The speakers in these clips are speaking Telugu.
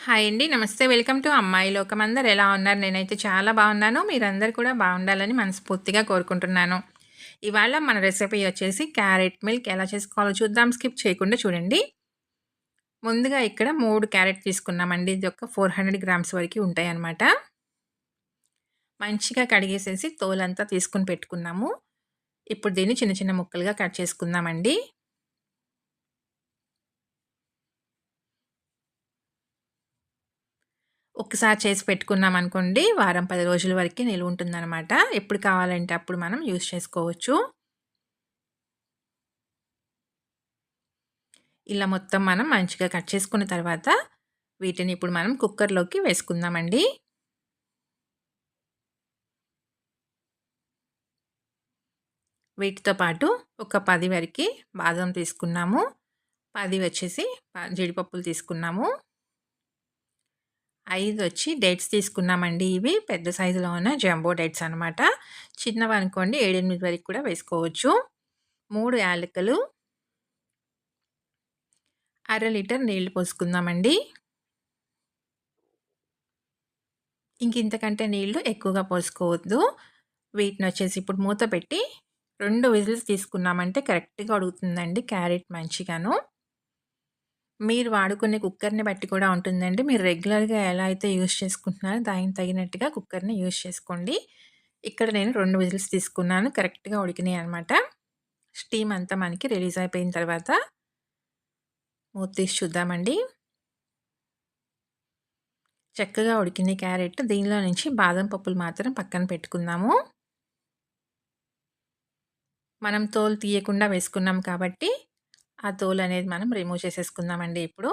హాయ్ అండి. నమస్తే. వెల్కమ్ టు అమ్మాయి లోకం. అందరూ ఎలా ఉన్నారు? నేనైతే చాలా బాగున్నాను. మీరందరూ కూడా బాగుండాలని మనస్ఫూర్తిగా కోరుకుంటున్నాను. ఇవాళ మన రెసిపీ వచ్చేసి క్యారెట్ మిల్క్ ఎలా చేసుకోవాలో చూద్దాం. స్కిప్ చేయకుండా చూడండి. ముందుగా ఇక్కడ 3 క్యారెట్ తీసుకున్నామండి. ఇది ఒక 400 గ్రామ్స్ వరకు ఉంటాయన్నమాట. మంచిగా కడిగేసేసి తోలంతా తీసుకొని పెట్టుకున్నాము. ఇప్పుడు దీన్ని చిన్న చిన్న ముక్కలుగా కట్ చేసుకుందామండి. ఒక్కసారి చేసి పెట్టుకున్నామనుకోండి, వారం, 10 రోజుల వరకి నిలువుంటుందనమాట. ఎప్పుడు కావాలంటే అప్పుడు మనం యూజ్ చేసుకోవచ్చు. ఇలా మొత్తం మనం మంచిగా కట్ చేసుకున్న తర్వాత, వీటిని ఇప్పుడు మనం కుక్కర్‌లోకి వేసుకుందామండి. వీటితో పాటు ఒక 10 వరకి బాదం తీసుకున్నాము. 10 వచ్చేసి జీడిపప్పులు తీసుకున్నాము. 5 వచ్చి డేట్స్ తీసుకున్నామండి. ఇవి పెద్ద సైజులో ఉన్న జంబో డేట్స్ అనమాట. చిన్నవనుకోండి 7, 8 వరకు కూడా వేసుకోవచ్చు. 3 యాలకులు, అర లీటర్ నీళ్లు పోసుకుందామండి. ఇంకింతకంటే నీళ్లు ఎక్కువగా పోసుకోవద్దు. వీటినొచ్చేసి ఇప్పుడు మూత పెట్టి 2 విజిల్స్ తీసుకున్నామంటే కరెక్ట్‌గా ఉడుకుతుందండి క్యారెట్ మంచిగాను. మీరు వాడుకునే కుక్కర్‌ని బట్టి కూడా ఉంటుందండి. మీరు రెగ్యులర్‌గా ఎలా అయితే యూజ్ చేసుకుంటున్నారో దానికి తగినట్టుగా కుక్కర్‌ని యూజ్ చేసుకోండి. ఇక్కడ నేను 2 విజిల్స్ తీసుకున్నాను. కరెక్ట్‌గా ఉడికినాయనమాట. స్టీమ్ అంతా మనకి రిలీజ్ అయిపోయిన తర్వాత మూత తీసి చూద్దామండి. చక్కగా ఉడికింది క్యారెట్. దీనిలో నుంచి బాదం పప్పులు మాత్రం పక్కన పెట్టుకుందాము. మనం తోలు తీయకుండా వేసుకున్నాం కాబట్టి, ఆ తోలనేది మనం రిమూవ్ చేసేసుకుందామండి ఇప్పుడు.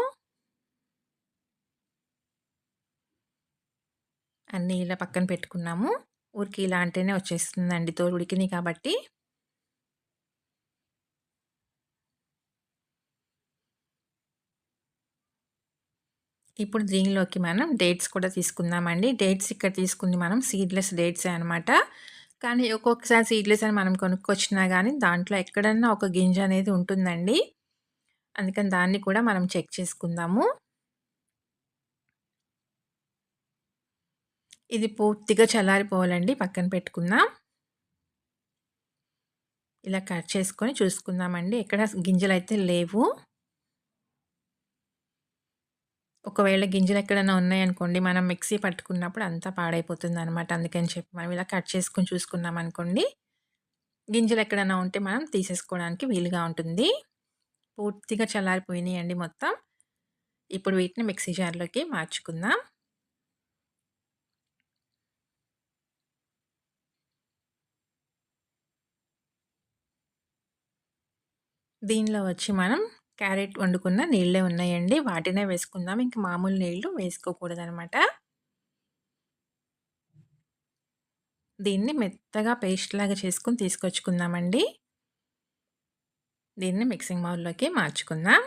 అన్నీ ఇలా పక్కన పెట్టుకున్నాము. ఊరికే ఇలా అంటేనే వచ్చేస్తుందండి తోలు ఉడికినియి కాబట్టి. ఇప్పుడు దీనిలోకి మనం డేట్స్ కూడా తీసుకుందామండి. డేట్స్ ఇక్కడ తీసుకుంది మనం సీడ్‌లెస్ డేట్సే అనమాట. కానీ ఒక్కొక్కసారి సీడ్‌లెస్ అని మనం కొనుక్కొచ్చినా గానీ, దాంట్లో ఎక్కడన్నా ఒక గింజ అనేది ఉంటుందండి. అందుకని దాన్ని కూడా మనం చెక్ చేసుకుందాము. ఇది పూర్తిగా చల్లారిపోవాలండి. పక్కన పెట్టుకుందాం. ఇలా కట్ చేసుకొని చూసుకుందామండి. ఎక్కడ గింజలైతే లేవు. ఒకవేళ గింజలెక్కడైనా ఉన్నాయనుకోండి, మనం మిక్సీ పట్టుకున్నప్పుడు అంతా పాడైపోతుందనమాట. అందుకని చెప్పి మనం ఇలా కట్ చేసుకొని చూసుకున్నామనుకోండి, గింజలెక్కడైనా ఉంటే మనం తీసేసుకోవడానికి వీలుగా ఉంటుంది. పూర్తిగా చల్లారిపోయినాయండి మొత్తం. ఇప్పుడు వీటిని మిక్సీ జార్‌లోకి మార్చుకుందాం. దీనిలో వచ్చి మనం క్యారెట్ వండుకున్న నీళ్ళే ఉన్నాయండి. వాటినే వేసుకుందాం. ఇంక మామూలు నీళ్ళు వేసుకోకూడదనమాట. దీన్ని మెత్తగా పేస్ట్‌లాగా చేసుకొని తీసుకొచ్చుకుందామండి. దీన్ని మిక్సింగ్ బౌల్‌లోకి మార్చుకుందాం.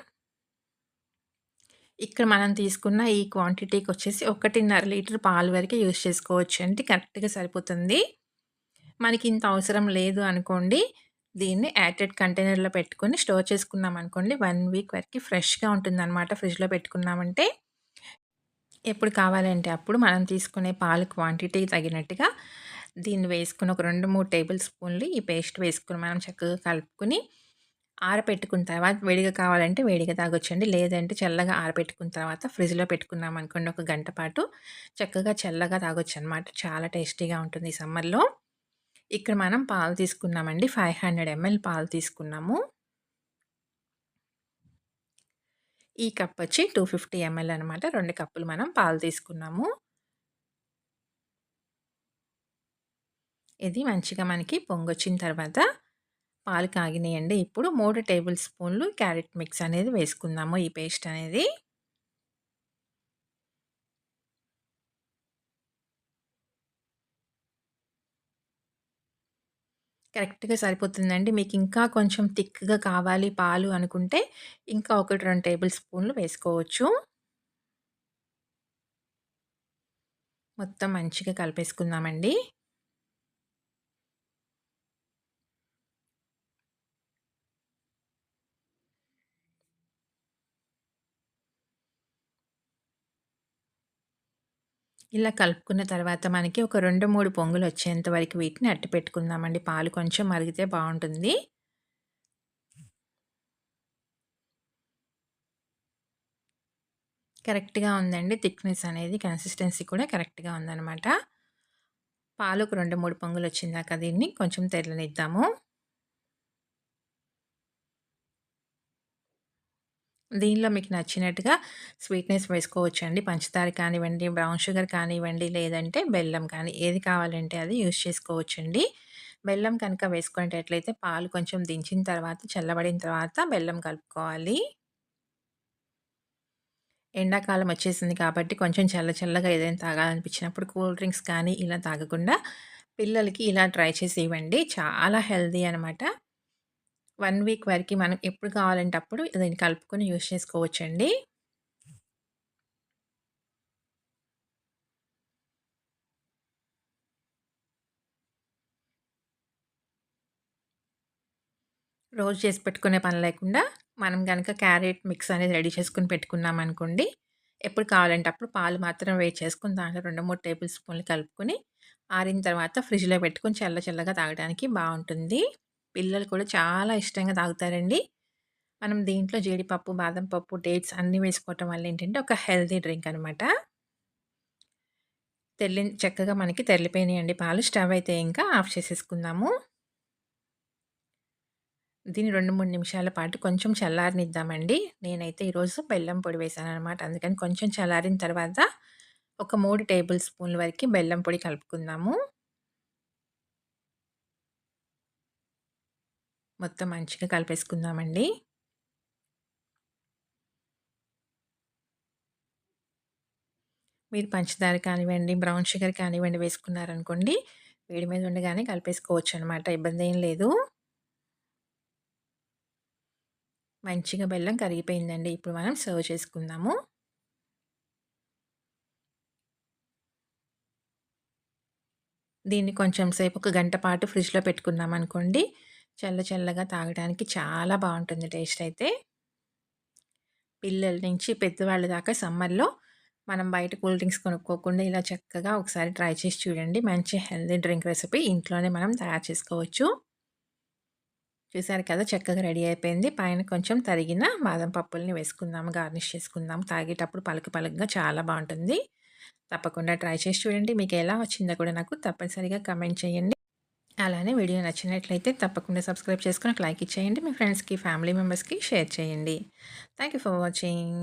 ఇక్కడ మనం తీసుకున్న ఈ క్వాంటిటీకొచ్చేసి 1.5 లీటర్ పాలు వరకే యూజ్ చేసుకోవచ్చండి. కరెక్ట్‌గా సరిపోతుంది. మనకింత అవసరం లేదు అనుకోండి, దీన్ని ఎయిర్‌టైట్ కంటైనర్‌లో పెట్టుకొని స్టోర్ చేసుకున్నామనుకోండి 1 వీక్ వరకి ఫ్రెష్‌గా ఉంటుందనమాట. ఫ్రిడ్జ్‌లో పెట్టుకున్నామంటే ఎప్పుడు కావాలంటే అప్పుడు మనం తీసుకునే పాలు క్వాంటిటీకి తగినట్టుగా దీన్ని వేసుకొని ఒక 2, 3 టేబుల్ స్పూన్లు ఈ పేస్ట్ వేసుకొని మనం చక్కగా కలుపుకొని ఆరపెట్టుకున్న తర్వాత వేడిగా కావాలంటే వేడిగా తాగొచ్చండి. లేదంటే చల్లగా ఆరబెట్టుకున్న తర్వాత ఫ్రిడ్జ్‌లో పెట్టుకున్నామనుకోండి ఒక గంట పాటు చక్కగా చల్లగా తాగొచ్చనమాట. చాలా టేస్టీగా ఉంటుంది ఈ సమ్మర్‌లో. ఇక్కడ మనం పాలు తీసుకున్నామండి. 500 ఎంఎల్ పాలు తీసుకున్నాము. ఈ కప్ వచ్చి 250 ఎంఎల్ అనమాట. 2 కప్పులు మనం పాలు తీసుకున్నాము. ఇది మంచిగా మనకి పొంగొచ్చిన తర్వాత పాలు కాగినియండి. ఇప్పుడు 3 టేబుల్ స్పూన్లు క్యారెట్ మిక్స్ అనేది వేసుకుందాము. ఈ పేస్ట్ అనేది. కరెక్ట్‌గా సరిపోతుందండి. మీకింకా కొంచెం థిక్‌గా కావాలి పాలు అనుకుంటే ఇంకా 1, 2 టేబుల్ స్పూన్లు వేసుకోవచ్చు. మొత్తం మంచిగా కలిపేసుకుందామండి. ఇలా కలుపుకున్న తర్వాత మనకి ఒక 2, 3 పొంగులొచ్చేంత వరకు వీటిని అట్టి పెట్టుకుందామండి. పాలు కొంచెం మరిగితే బావుంటుంది. కరెక్ట్‌గా ఉందండి. థిక్‌నెస్ అనేది కన్సిస్టెన్సీ కూడా కరెక్ట్‌గా ఉందనమాట. పాలు ఒక 2, 3 పొంగులొచ్చిందాక దీన్ని కొంచెం తెరలనిద్దాము. దీనిలో మీకు నచ్చినట్టుగా స్వీట్‌నెస్ వేసుకోవచ్చండి. పంచదార కానివ్వండి, బ్రౌన్ షుగర్ కానివ్వండి, లేదంటే బెల్లం కానీ ఏది కావాలంటే అది యూజ్ చేసుకోవచ్చండి. బెల్లం కనుక వేసుకునేటట్లయితే పాలు కొంచెం దించిన తర్వాత, చల్లబడిన తర్వాత బెల్లం కలుపుకోవాలి. ఎండాకాలం వచ్చేసింది కాబట్టి కొంచెం చల్ల చల్లగా ఏదైనా తాగాలనిపించినప్పుడు కూల్ డ్రింక్స్ కానీ ఇలా తాగకుండా పిల్లలకి ఇలా ట్రై చేసి ఇవ్వండి. చాలా హెల్తీ అనమాట. 1 వీక్ వరకి మనం ఎప్పుడు కావాలంటే అప్పుడు దీన్ని కలుపుకొని యూజ్ చేసుకోవచ్చండి. రోజు చేసి పెట్టుకునే పని లేకుండా మనం గనక క్యారెట్ మిక్స్ అనేది రెడీ చేసుకొని పెట్టుకున్నామనుకోండి, ఎప్పుడు కావాలంటే అప్పుడు పాలు మాత్రం వేడి చేసుకొని దాంట్లో 2, 3 టేబుల్ స్పూన్లు కలుపుకొని, ఆరిన తర్వాత ఫ్రిడ్జ్‌లో పెట్టుకొని చల్ల చల్లగా తాగడానికి బావుంటుంది. పిల్లలు కూడా చాలా ఇష్టంగా తాగుతారండి. మనం దీంట్లో జీడిపప్పు, బాదం పప్పు, డేట్స్ అన్నీ వేసుకోవటం వల్ల ఏంటంటే ఒక హెల్తీ డ్రింక్ అనమాట. చక్కగా మనకి తెర్లిపోయినాయండి పాలు. స్టవ్ అయితే ఇంకా ఆఫ్ చేసేసుకుందాము. దీన్ని 2, 3 నిమిషాల పాటు కొంచెం చల్లారనిద్దామండి. నేనైతే ఈరోజు బెల్లం పొడి వేశాననమాట. అందుకని కొంచెం చల్లారిన తర్వాత ఒక 3 టేబుల్ స్పూన్ల వరకి బెల్లం పొడి కలుపుకుందాము. మొత్తం మంచిగా కలిపేసుకుందామండి. మీరు పంచదార కానివ్వండి, బ్రౌన్ షుగర్ కానివ్వండి వేసుకున్నారనుకోండి, వేడి మీద ఉండగానే కలిపేసుకోవచ్చనమాట. ఇబ్బందేం లేదు. మంచిగా బెల్లం కరిగిపోయిందండి. ఇప్పుడు మనం సర్వ్ చేసుకుందాము. దీన్ని కొంచెం సేపు ఒక గంట పాటు ఫ్రిడ్జ్‌లో పెట్టుకున్నామనుకోండి, చల్ల చల్లగా తాగడానికి చాలా బావుంటుంది టేస్ట్ అయితే. పిల్లల నుంచి పెద్దవాళ్ళ దాకా సమ్మర్‌లో మనం బయట కూల్ డ్రింక్స్ కొనుక్కోకుండా ఇలా చక్కగా ఒకసారి ట్రై చేసి చూడండి. మంచి హెల్తీ డ్రింక్ రెసిపీ ఇంట్లోనే మనం తయారు చేసుకోవచ్చు. చూసారు కదా! చక్కగా రెడీ అయిపోయింది. పైన కొంచెం తరిగిన బాదం పప్పుల్ని వేసుకుందాము, గార్నిష్ చేసుకుందాం. తాగేటప్పుడు పలుకు పలుకుగా చాలా బావుంటుంది. తప్పకుండా ట్రై చేసి చూడండి. మీకెలా వచ్చిందో కూడా నాకు తప్పనిసరిగా కామెంట్ చేయండి. అలానే వీడియో నచ్చినట్లయితే తప్పకుండా సబ్స్క్రైబ్ చేసుకొని ఒక లైక్ ఇచ్చేయండి. మీ ఫ్రెండ్స్‌కి, ఫ్యామిలీ మెంబర్స్‌కి షేర్ చేయండి. Thank you for watching.